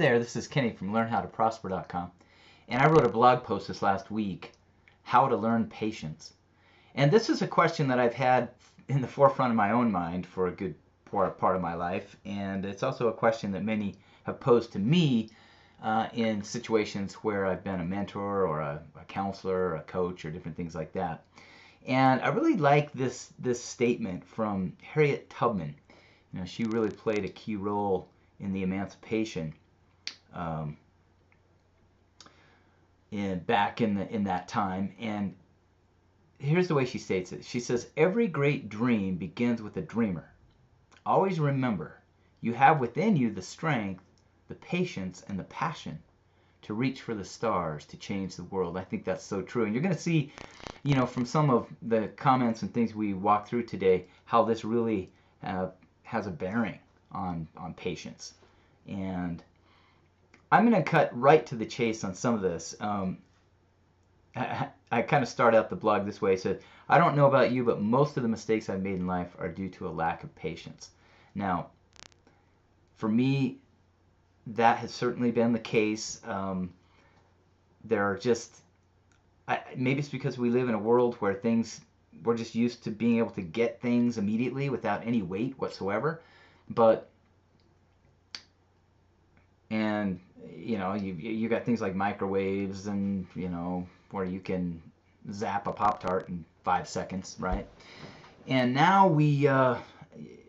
There, this is Kenny from LearnHowToProsper.com, and I wrote a blog post this last week, How to Learn Patience. And this is a question that I've had in the forefront of my own mind for a good part of my life, and it's also a question that many have posed to me in situations where I've been a mentor or a counselor or a coach or different things like that. And I really like this statement from Harriet Tubman. You know, she really played a key role in the emancipation back in that time. And here's the way she states it. She says, "Every great dream begins with a dreamer. Always remember, you have within you the strength, the patience, and the passion to reach for the stars to change the world." I think that's so true. And you're going to see, you know, from some of the comments and things we walk through today, how this really has a bearing on patience. And I'm going to cut right to the chase on some of this. I kind of start out the blog this way. I said, "I don't know about you, but most of the mistakes I've made in life are due to a lack of patience." Now, for me, that has certainly been the case. There are just, maybe it's because we live in a world where we're just used to being able to get things immediately without any wait whatsoever. And you know, you got things like microwaves, and you know, where you can zap a Pop-Tart in 5 seconds, right? And now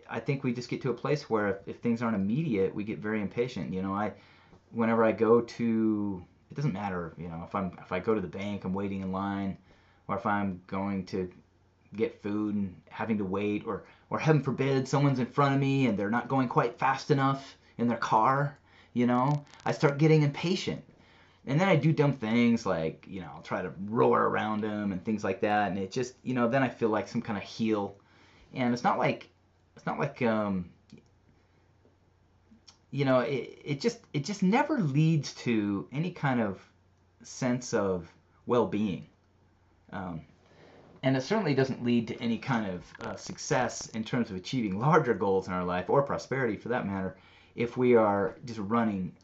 I think we just get to a place where if things aren't immediate, we get very impatient. You know, whenever I go to, it doesn't matter, you know, if I go to the bank, I'm waiting in line, or if I'm going to get food and having to wait, or heaven forbid, someone's in front of me and they're not going quite fast enough in their car, you know, I start getting impatient. And then I do dumb things like, you know, I'll try to roar around them and things like that, and it just, you know, then I feel like some kind of heel. And it's not like you know, it just never leads to any kind of sense of well-being. And it certainly doesn't lead to any kind of success in terms of achieving larger goals in our life, or prosperity for that matter, if we are just running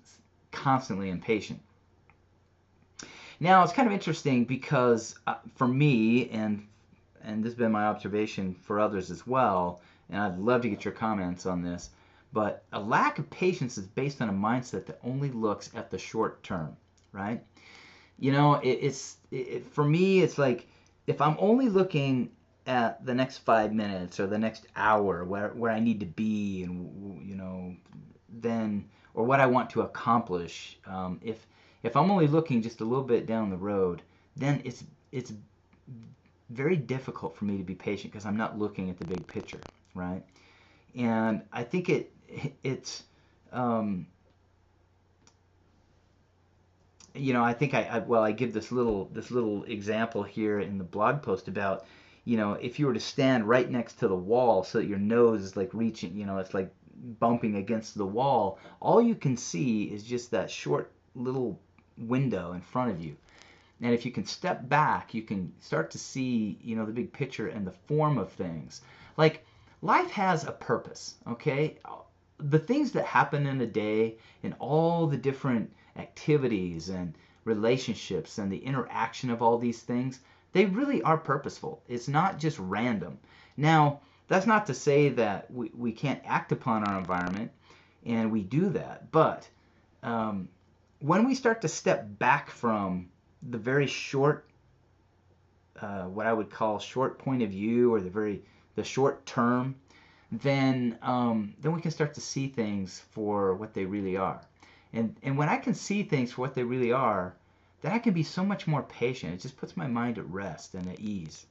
constantly impatient. Now, it's kind of interesting because for me, and this has been my observation for others as well, and I'd love to get your comments on this, but a lack of patience is based on a mindset that only looks at the short term, right? You know, for me, it's like, if I'm only looking at the next 5 minutes or the next hour where I need to be, and, you know, then, or what I want to accomplish, if I'm only looking just a little bit down the road, then it's very difficult for me to be patient because I'm not looking at the big picture, right? And I think it's you know, I think I give this little example here in the blog post about, you know, if you were to stand right next to the wall so that your nose is like reaching, you know, it's like bumping against the wall, all you can see is just that short little window in front of you. And if you can step back, you can start to see, you know, the big picture and the form of things. Like, life has a purpose, okay? The things that happen in a day and all the different activities and relationships and the interaction of all these things, they really are purposeful. It's not just random. Now, that's not to say that we can't act upon our environment, and we do that. But when we start to step back from the very short, what I would call short point of view, or the short term, then we can start to see things for what they really are. And when I can see things for what they really are, then I can be so much more patient. It just puts my mind at rest and at ease.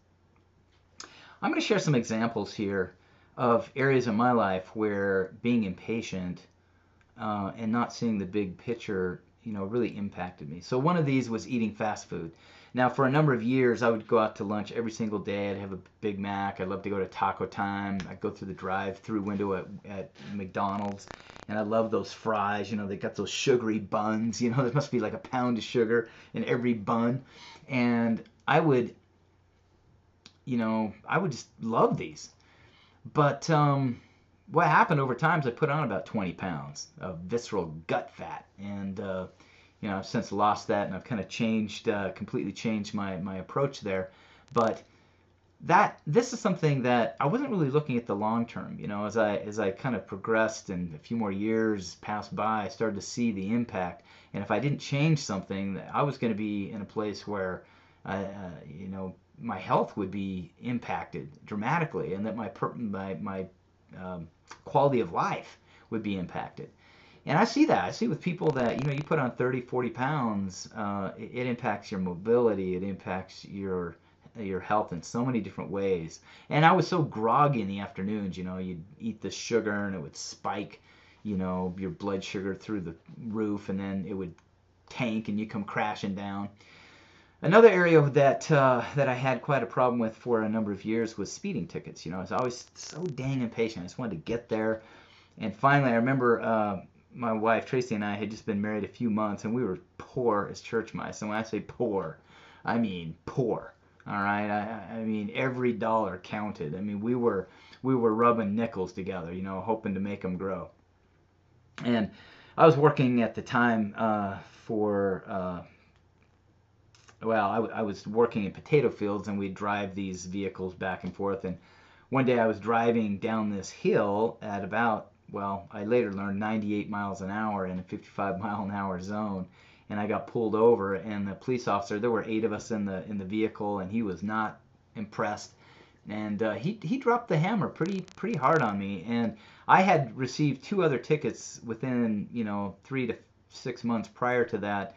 I'm going to share some examples here of areas in my life where being impatient and not seeing the big picture, you know, really impacted me. So one of these was eating fast food. Now, for a number of years, I would go out to lunch every single day. I'd have a Big Mac. I'd love to go to Taco Time. I'd go through the drive-through window at McDonald's, and I love those fries. You know, they got those sugary buns. You know, there must be like a pound of sugar in every bun. And I would just love these. But what happened over time is I put on about 20 pounds of visceral gut fat, and I've since lost that, and I've kind of completely changed my approach there. But this is something that I wasn't really looking at the long term. As I kind of progressed and a few more years passed by, I started to see the impact. And if I didn't change something, I was going to be in a place where, my health would be impacted dramatically, and that my quality of life would be impacted. And I see that. I see with people that, you put on 30, 40 pounds, it impacts your mobility, it impacts your health in so many different ways. And I was so groggy in the afternoons, you'd eat the sugar and it would spike, your blood sugar through the roof, and then it would tank and you come crashing down. Another area that I had quite a problem with for a number of years was speeding tickets. I was always so dang impatient. I just wanted to get there. And finally, I remember my wife Tracy and I had just been married a few months, and we were poor as church mice. And when I say poor, I mean poor. All right, I mean every dollar counted. I mean we were rubbing nickels together, hoping to make them grow. And I was working at the time I was working in potato fields, and we'd drive these vehicles back and forth. And one day I was driving down this hill at about, I later learned 98 miles an hour in a 55 mile an hour zone. And I got pulled over, and the police officer, there were 8 of us in the vehicle, and he was not impressed. And he dropped the hammer pretty hard on me. And I had received 2 other tickets within 3 to 6 months prior to that.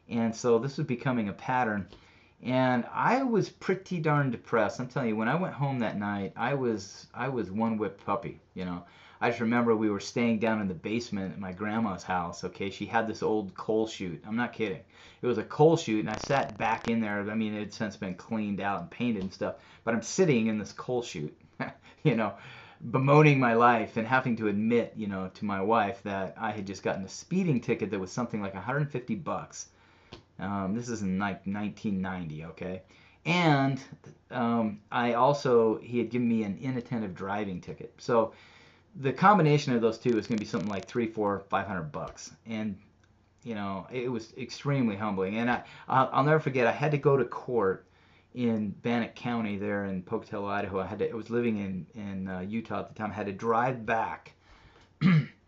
And so this was becoming a pattern. And I was pretty darn depressed. I'm telling you, when I went home that night, I was one whipped puppy. I just remember we were staying down in the basement at my grandma's house. Okay, she had this old coal chute. I'm not kidding. It was a coal chute, and I sat back in there. I mean, it had since been cleaned out and painted and stuff. But I'm sitting in this coal chute, bemoaning my life and having to admit, to my wife that I had just gotten a speeding ticket that was something like $150. This is in like 1990, okay? And he had given me an inattentive driving ticket. So the combination of those two is going to be something like $300, $400, $500. And, it was extremely humbling. And I'll never forget, I had to go to court in Bannock County there in Pocatello, Idaho. I was living in Utah at the time. I had to drive back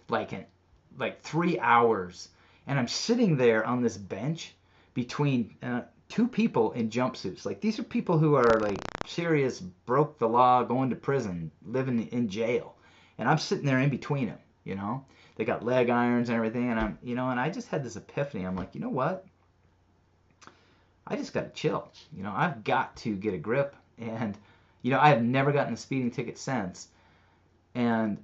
like 3 hours. And I'm sitting there on this bench between 2 people in jumpsuits. Like, these are people who are like serious, broke the law, going to prison, living in jail. And I'm sitting there in between them, They got leg irons and everything, and and I just had this epiphany. I'm like, you know what? I just got to chill. I've got to get a grip. And, I have never gotten a speeding ticket since. And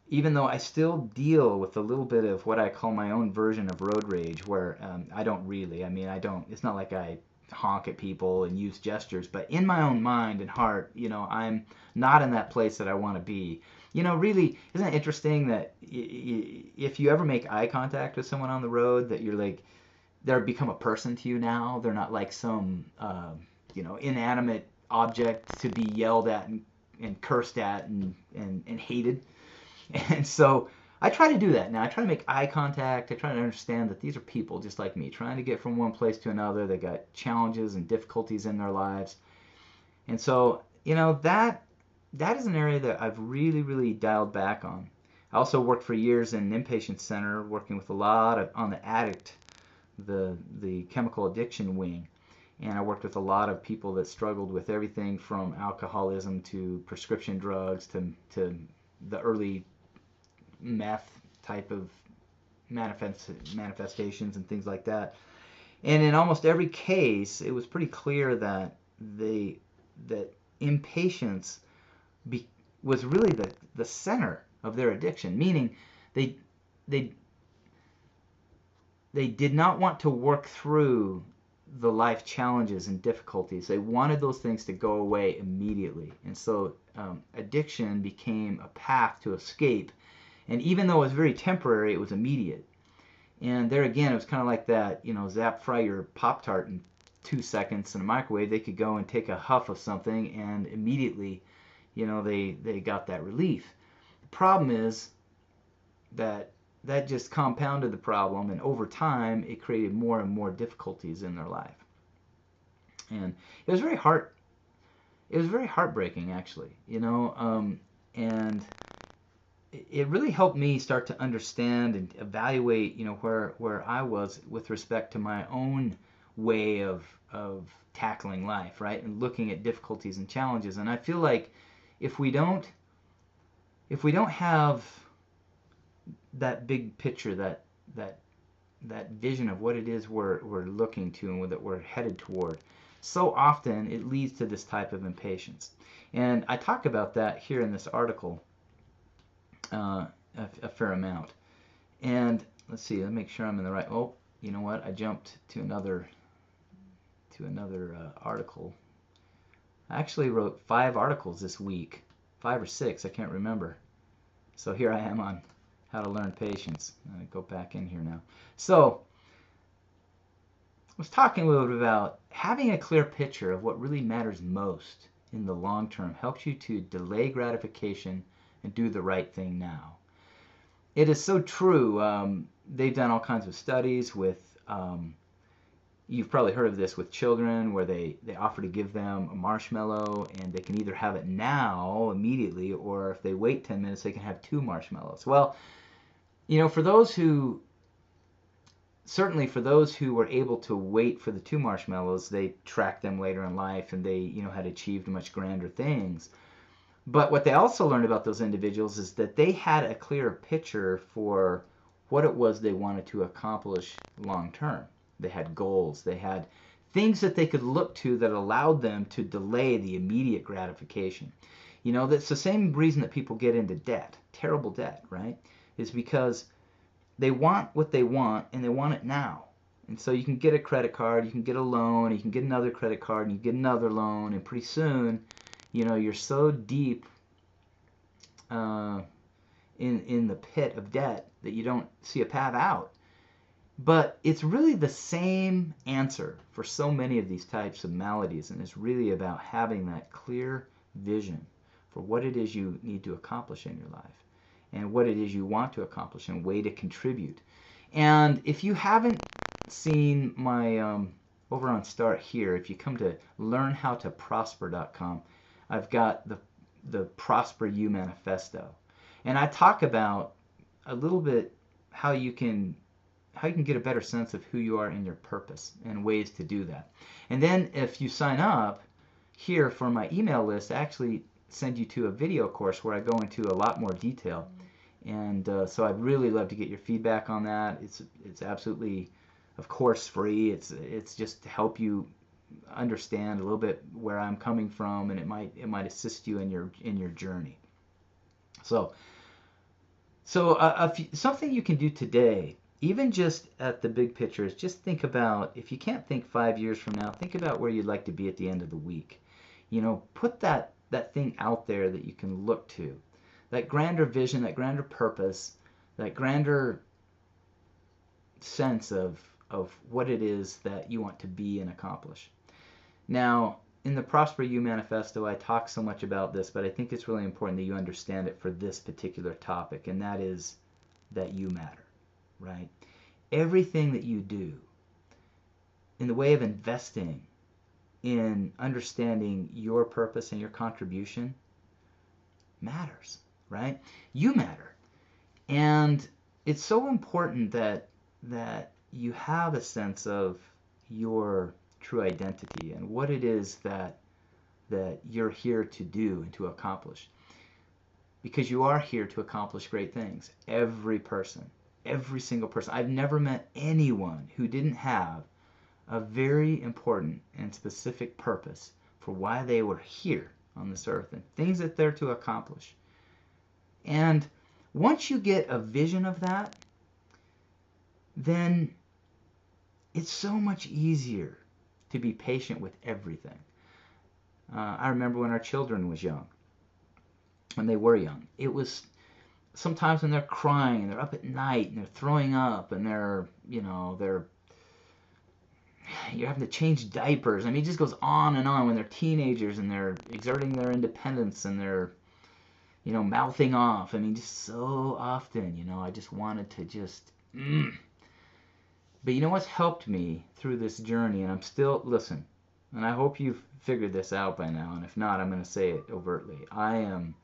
even though I still deal with a little bit of what I call my own version of road rage, where I don't really, it's not like I honk at people and use gestures, but in my own mind and heart, I'm not in that place that I want to be. Really, isn't it interesting that if you ever make eye contact with someone on the road, that you're like, they're become a person to you now. They're not like some, inanimate object to be yelled at and cursed at and hated. And so I try to do that now. I try to make eye contact. I try to understand that these are people just like me, trying to get from one place to another. They got challenges and difficulties in their lives. And so, that is an area that I've really, really dialed back on. I also worked for years in an inpatient center, working with a lot on the addict, the chemical addiction wing. And I worked with a lot of people that struggled with everything from alcoholism to prescription drugs to the early meth type of manifestations and things like that. And in almost every case, it was pretty clear that impatience was really the center of their addiction, meaning they did not want to work through the life challenges and difficulties. They wanted those things to go away immediately. And so addiction became a path to escape. And even though it was very temporary, it was immediate. And there again, it was kind of like that, zap fry your Pop-Tart in 2 seconds in a microwave. They could go and take a huff of something, and immediately, they got that relief. problem is that just compounded the problem, and over time it created more and more difficulties in their life. And it was very heartbreaking, actually, and it really helped me start to understand and evaluate, where I was with respect to my own way of tackling life, right, and looking at difficulties and challenges. And I feel like if we don't have that big picture, that vision of what it is we're looking to and that we're headed toward, so often it leads to this type of impatience. And I talk about that here in this article a fair amount. And let's see, let me make sure I'm in the right. Oh, you know what? I jumped to another article. I actually wrote 5 articles this week, 5 or 6, I can't remember. So here I am on how to learn patience. I'm going to go back in here now. So I was talking a little bit about having a clear picture of what really matters most in the long term helps you to delay gratification and do the right thing now. It is so true. They've done all kinds of studies with, you've probably heard of this with children, where they offer to give them a marshmallow, and they can either have it now, immediately, or if they wait 10 minutes, they can have 2 marshmallows. Well, for those who were able to wait for the 2 marshmallows, they tracked them later in life, and they, had achieved much grander things. But what they also learned about those individuals is that they had a clearer picture for what it was they wanted to accomplish long term. They had goals. They had things that they could look to that allowed them to delay the immediate gratification. That's the same reason that people get into debt, terrible debt, right? Is because they want what they want, and they want it now. And so you can get a credit card, you can get a loan, you can get another credit card, and you get another loan, and pretty soon, you're so deep in the pit of debt that you don't see a path out. But it's really the same answer for so many of these types of maladies, and it's really about having that clear vision for what it is you need to accomplish in your life and what it is you want to accomplish and a way to contribute. And if you haven't seen my, over on Start Here, if you come to learnhowtoprosper.com, I've got the Prosper You Manifesto. And I talk about a little bit how you can get a better sense of who you are in your purpose and ways to do that. And then if you sign up here for my email list, I actually send you to a video course where I go into a lot more detail. And so I'd really love to get your feedback on that. It's absolutely, of course, free. It's just to help you understand a little bit where I'm coming from, and it might assist you in your journey. So something you can do today, even just at the big picture, is just think about, if you can't think 5 years from now, think about where you'd like to be at the end of the week. Put that thing out there that you can look to, that grander vision, that grander purpose, that grander sense of what it is that you want to be and accomplish. Now, in the Prosper You Manifesto, I talk so much about this, but I think it's really important that you understand it for this particular topic, and that is that you matter, right? Everything that you do in the way of investing in understanding your purpose and your contribution matters, right? You matter. And it's so important that you have a sense of your true identity and what it is that you're here to do and to accomplish. Because you are here to accomplish great things. Every person, every single person. I've never met anyone who didn't have a very important and specific purpose for why they were here on this earth and things that they're to accomplish. And once you get a vision of that, then it's so much easier to be patient with everything. I remember when our children was young, when they were young, it was sometimes when they're crying and they're up at night and they're throwing up and you're having to change diapers. I mean, it just goes on and on when they're teenagers and they're exerting their independence and they're mouthing off. I mean, just so often, I just wanted to just, But you know what's helped me through this journey, and I'm still, listen, and I hope you've figured this out by now, and if not, I'm going to say it overtly. I am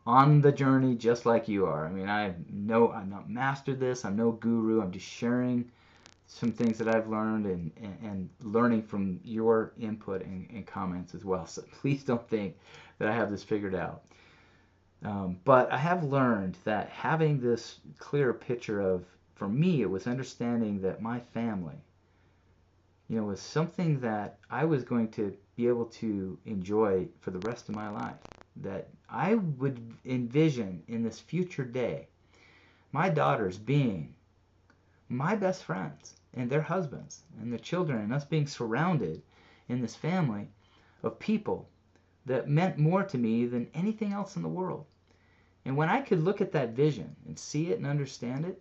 on the journey just like you are. I mean, I'm not mastered this. I'm no guru. I'm just sharing some things that I've learned and learning from your input and comments as well. So please don't think that I have this figured out. But I have learned that having this clear picture of, for me, it was understanding that my family, was something that I was going to be able to enjoy for the rest of my life. That I would envision in this future day my daughters being my best friends and their husbands and their children, and us being surrounded in this family of people that meant more to me than anything else in the world. And when I could look at that vision and see it and understand it,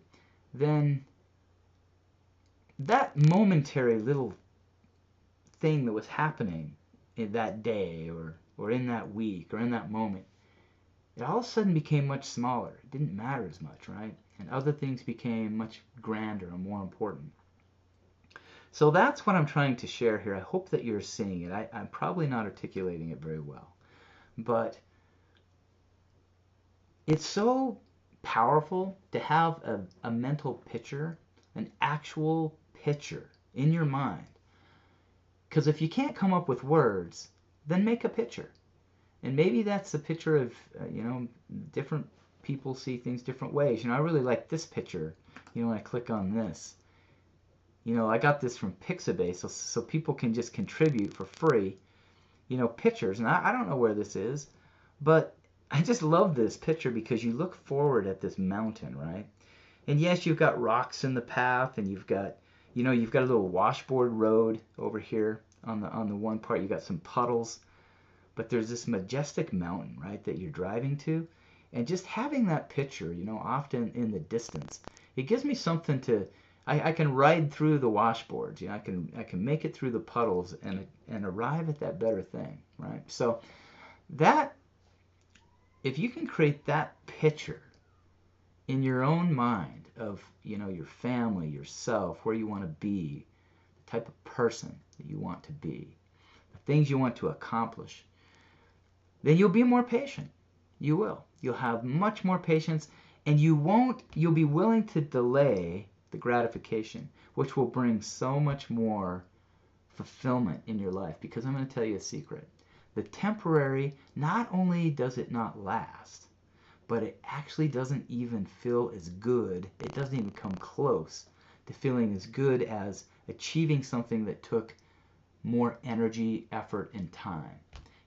then that momentary little thing that was happening in that day or in that week or in that moment, it all of a sudden became much smaller. It didn't matter as much, right? And other things became much grander and more important. So that's what I'm trying to share here. I hope that you're seeing it. I'm probably not articulating it very well. But it's so powerful to have a mental picture, an actual picture in your mind. Because if you can't come up with words, then make a picture. And maybe that's a picture of, different people see things different ways. I really like this picture. When I click on this, I got this from Pixabay, so people can just contribute for free, pictures. And I don't know where this is, but I just love this picture because you look forward at this mountain, right? And yes, you've got rocks in the path, and you've got a little washboard road over here on the one part. You got some puddles, but there's this majestic mountain, right, that you're driving to, and just having that picture, often in the distance, it gives me something to. I can ride through the washboards. I can make it through the puddles and arrive at that better thing, right? So that, if you can create that picture in your own mind of, your family, yourself, where you want to be, the type of person that you want to be, the things you want to accomplish, then you'll be more patient. You will. You'll have much more patience, and you'll be willing to delay the gratification, which will bring so much more fulfillment in your life. Because I'm going to tell you a secret. The temporary, not only does it not last, but it actually doesn't even feel as good. It doesn't even come close to feeling as good as achieving something that took more energy, effort, and time.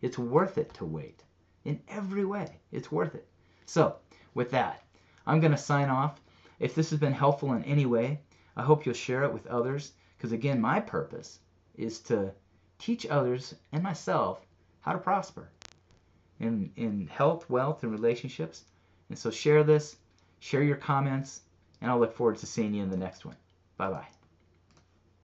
It's worth it to wait. In every way, it's worth it. So, with that, I'm going to sign off. If this has been helpful in any way, I hope you'll share it with others. Because again, my purpose is to teach others and myself how to prosper in health, wealth, and relationships. And so share this, share your comments, and I'll look forward to seeing you in the next one. Bye-bye.